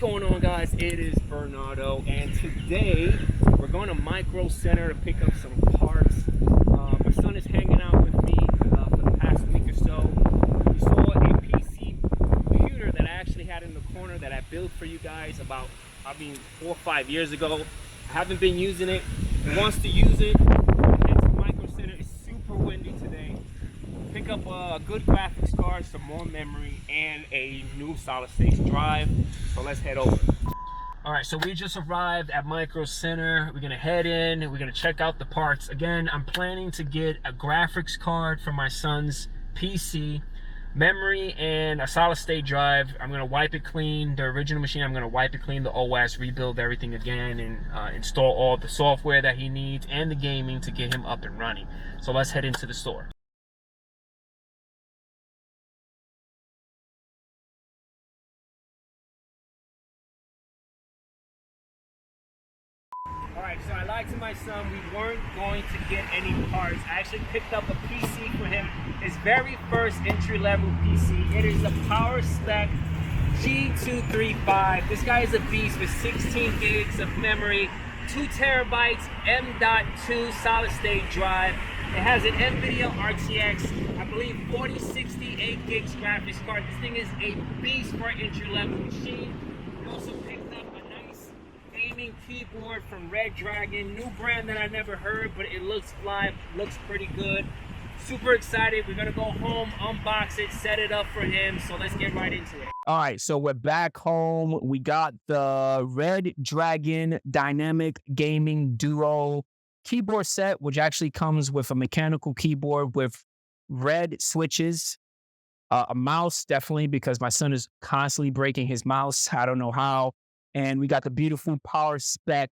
going on, guys? It is Bernardo, and today we're going to Micro Center to pick up some parts. My son is hanging out with me for the past week or so. We saw a PC computer that I actually had in the corner that I built for you guys about, 4 or 5 years ago. I haven't been using it. He wants to use it. Head to Micro Center. It's super windy today. Pick up a good graphics card, some more memory, and a new solid-state drive. So let's head over. All right, so we just arrived at Micro Center. We're gonna head in, we're gonna check out the parts. Again, I'm planning to get a graphics card for my son's PC, memory, and a solid-state drive. I'm gonna wipe it clean, the original machine. I'm gonna wipe it clean, the OS, rebuild everything again, and install all the software that he needs and the gaming to get him up and running. So let's head into the store. Alright, so I lied to my son. We weren't going to get any parts. I actually picked up a PC for him. His very first entry-level PC. It is a PowerSpec G235. This guy is a beast with 16 gigs of memory, 2 terabytes, M.2 solid-state drive. It has an NVIDIA RTX, I believe 4060 8 gigs graphics card. This thing is a beast for an entry-level machine. We also picked up a nice gaming keyboard from Red Dragon, new brand that I never heard, but it looks fly, looks pretty good. Super excited. We're gonna go home, unbox it, set it up for him. So let's get right into it. All right, so we're back home. We got the Red Dragon Dynamic Gaming Duo keyboard set, which actually comes with a mechanical keyboard with red switches, a mouse, definitely, because my son is constantly breaking his mouse. I don't know how. And we got the beautiful PowerSpec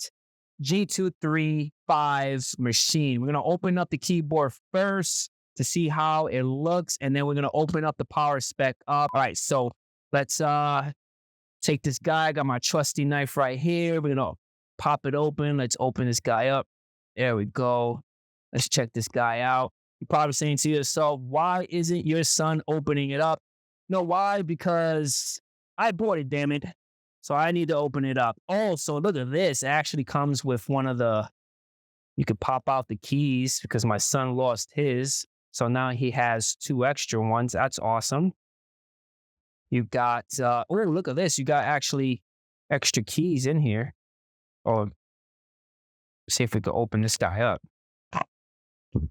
G235 machine. We're going to open up the keyboard first to see how it looks, and then we're going to open up the PowerSpec up. All right, so let's take this guy. I got my trusty knife right here. We're going to pop it open. Let's open this guy up. There we go. Let's check this guy out. You're probably saying to yourself, why isn't your son opening it up? No, why? Because I bought it, damn it. So I need to open it up. Oh, so look at this. It actually comes with one of the, you could pop out the keys because my son lost his. So now he has 2 extra ones. That's awesome. You got, oh, look at this. You got actually extra keys in here. Oh, see if we could open this guy up. Look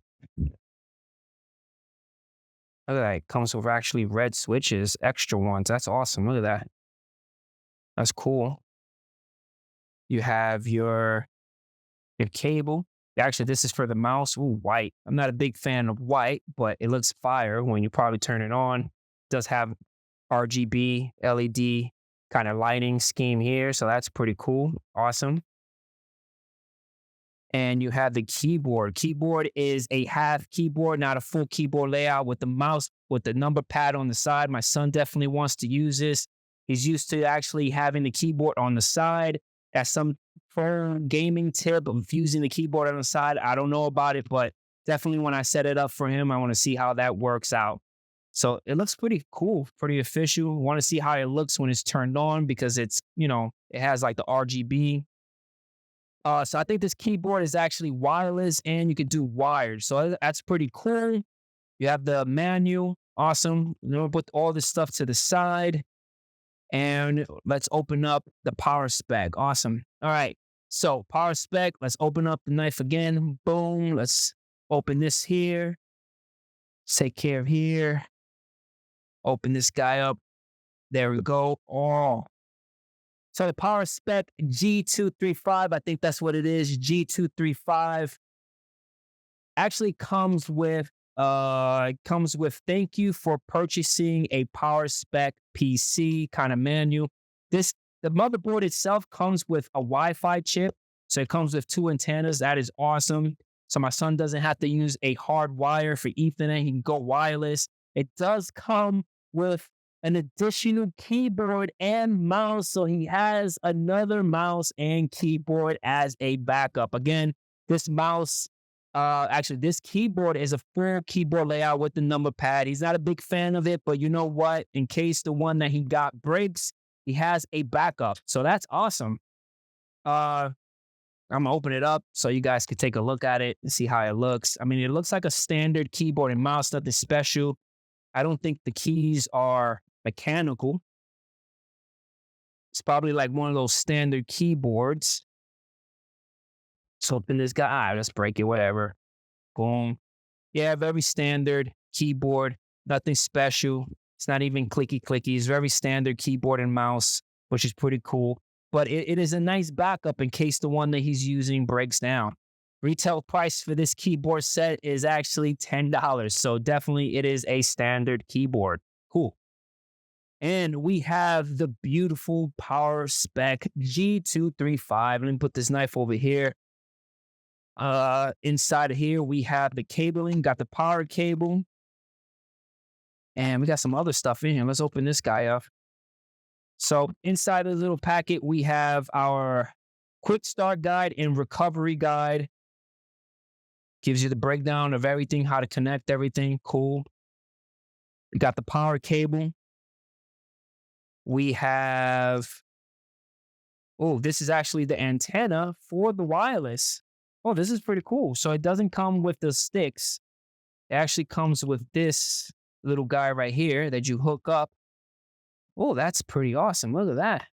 at that. It comes with actually red switches, extra ones. That's awesome. Look at that. That's cool. You have your cable. Actually, this is for the mouse. Ooh, white. I'm not a big fan of white, but it looks fire when you probably turn it on. It does have RGB, LED kind of lighting scheme here, so that's pretty cool. Awesome. And you have the keyboard. Keyboard is a half keyboard, not a full keyboard layout with the mouse, with the number pad on the side. My son definitely wants to use this. He's used to actually having the keyboard on the side. That's some phone gaming tip of using the keyboard on the side. I don't know about it, but definitely when I set it up for him, I want to see how that works out. So it looks pretty cool, pretty official. I want to see how it looks when it's turned on because it's, you know, it has like the RGB. So I think this keyboard is actually wireless and you could do wired. So that's pretty cool. You have the manual. Awesome. You know, put all this stuff to the side. And let's open up the PowerSpec. Awesome. All right. So PowerSpec, let's open up the knife again. Boom. Let's open this here. Take care of here. Open this guy up. There we go. Oh. So the PowerSpec G235, I think that's what it is. G235 actually comes with thank you for purchasing a PowerSpec PC kind of manual. The motherboard itself comes with a Wi-Fi chip. So it comes with 2 antennas. That is awesome. So my son doesn't have to use a hard wire for Ethernet. He can go wireless. It does come with an additional keyboard and mouse. So he has another mouse and keyboard as a backup. Again, this mouse, this keyboard is a full keyboard layout with the number pad. He's not a big fan of it, but you know what? In case the one that he got breaks, he has a backup. So that's awesome. I'm gonna open it up so you guys can take a look at it and see how it looks. I mean, it looks like a standard keyboard and mouse, nothing special. I don't think the keys are mechanical. It's probably like one of those standard keyboards. Let's open this guy. Let's break it, whatever. Boom. Yeah, very standard keyboard. Nothing special. It's not even clicky clicky. It's very standard keyboard and mouse, which is pretty cool. But it is a nice backup in case the one that he's using breaks down. Retail price for this keyboard set is actually $10. So definitely it is a standard keyboard. Cool. And we have the beautiful PowerSpec G235. Let me put this knife over here. Inside of here, we have the cabling, got the power cable. And we got some other stuff in here. Let's open this guy up. So inside of the little packet, we have our quick start guide and recovery guide. Gives you the breakdown of everything, how to connect everything. Cool. We got the power cable. We have, oh, this is actually the antenna for the wireless. Oh, this is pretty cool. So it doesn't come with the sticks. It actually comes with this little guy right here that you hook up. Oh, that's pretty awesome. Look at that.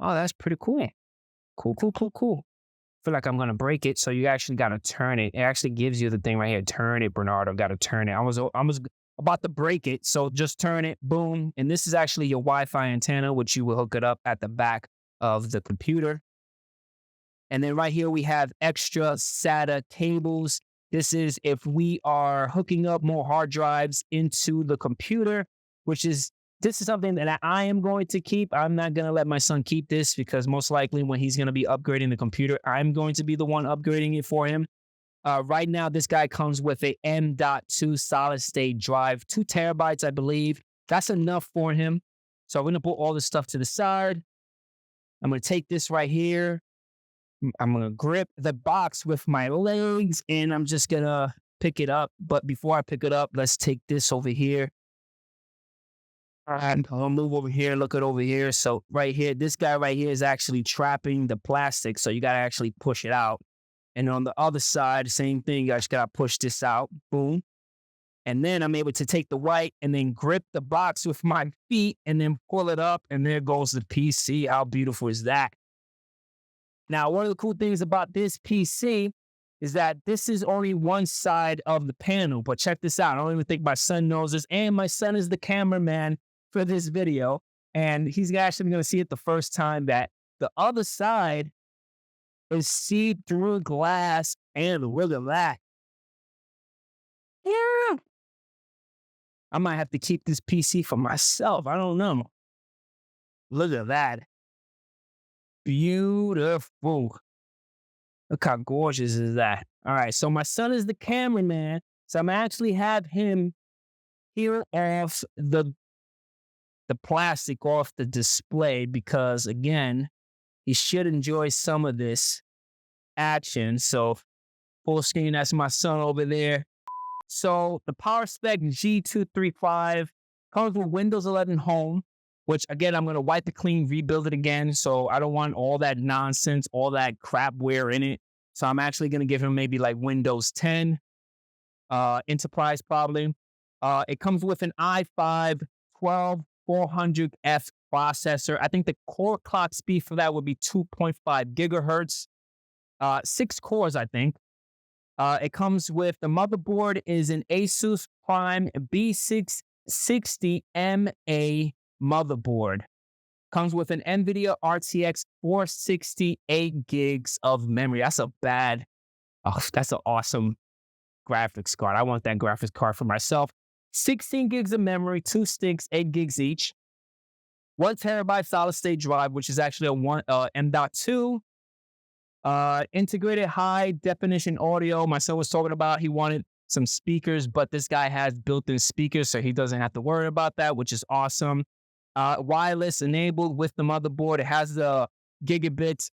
Oh, that's pretty cool. Cool. I feel like I'm going to break it. So you actually got to turn it. It actually gives you the thing right here. Turn it, Bernardo. Got to turn it. I was about to break it. So just turn it. Boom. And this is actually your Wi-Fi antenna, which you will hook it up at the back of the computer. And then right here, we have extra SATA cables. This is if we are hooking up more hard drives into the computer, this is something that I am going to keep. I'm not going to let my son keep this because most likely when he's going to be upgrading the computer, I'm going to be the one upgrading it for him. Right now, this guy comes with a M.2 solid state drive, 2 terabytes, I believe. That's enough for him. So I'm going to put all this stuff to the side. I'm going to take this right here. I'm going to grip the box with my legs and I'm just going to pick it up. But before I pick it up, let's take this over here. And I'll move over here, look at over here. So right here, this guy right here is actually trapping the plastic. So you got to actually push it out. And on the other side, same thing. You just got to push this out. Boom. And then I'm able to take the white and then grip the box with my feet and then pull it up. And there goes the PC. How beautiful is that? Now, one of the cool things about this PC is that this is only one side of the panel. But check this out. I don't even think my son knows this. And my son is the cameraman for this video. And he's actually going to see it the first time that the other side is see-through glass. And look at that. Yeah. I might have to keep this PC for myself. I don't know. Look at that. Beautiful. Look how gorgeous is that. All right, so my son is the cameraman. So I'm actually have him peel off the plastic off the display because, again, he should enjoy some of this action. So full screen, that's my son over there. So the PowerSpec G235 comes with Windows 11 Home, which, again, I'm going to wipe it clean, rebuild it again. So I don't want all that nonsense, all that crapware in it. So I'm actually going to give him maybe like Windows 10 Enterprise probably. It comes with an i5 12400F processor. I think the core clock speed for that would be 2.5 gigahertz. 6 cores, I think. It comes with, the motherboard is an Asus Prime B660MA motherboard. Comes with an NVIDIA RTX 460, 8 gigs of memory. That's an awesome graphics card. I want that graphics card for myself. 16 gigs of memory, 2 sticks, 8 gigs each. 1 terabyte solid state drive, which is actually a M.2. Integrated high definition audio. My son was talking about he wanted some speakers, but this guy has built-in speakers, so he doesn't have to worry about that, which is awesome. Wireless enabled with the motherboard. It has the gigabit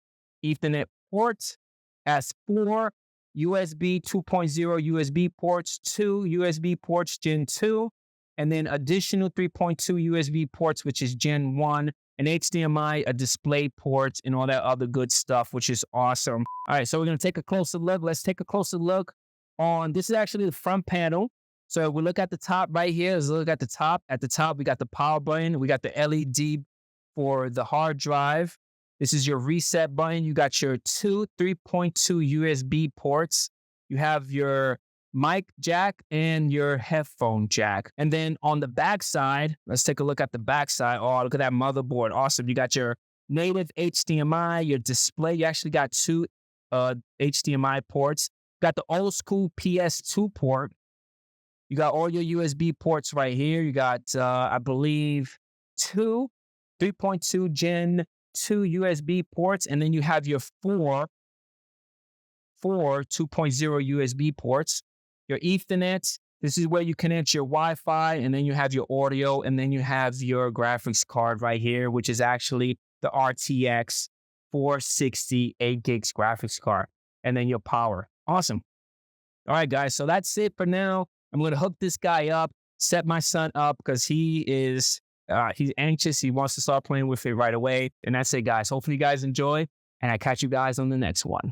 Ethernet port, has 4 USB 2.0 USB ports, 2 USB ports Gen 2, and then additional 3.2 USB ports, which is Gen 1, an HDMI, a display port, and all that other good stuff, which is awesome. All right, so we're going to take a closer look. Let's take a closer look on, this is actually the front panel. So we look at the top right here. Let's look at the top. At the top, we got the power button. We got the LED for the hard drive. This is your reset button. You got your two 3.2 USB ports. You have your mic jack and your headphone jack. And then on the back side, let's take a look at the back side. Oh, look at that motherboard. Awesome. You got your native HDMI, your display. You actually got two HDMI ports. You got the old school PS2 port. You got all your USB ports right here. You got, I believe, two 3.2 Gen 2 USB ports. And then you have your four 2.0 USB ports. Your Ethernet, this is where you connect your Wi-Fi, and then you have your audio, and then you have your graphics card right here, which is actually the RTX 460 8 gigs graphics card, and then your power. Awesome. All right, guys, so that's it for now. I'm going to hook this guy up, set my son up, because he's anxious. He wants to start playing with it right away. And that's it, guys. Hopefully you guys enjoy, and I catch you guys on the next one.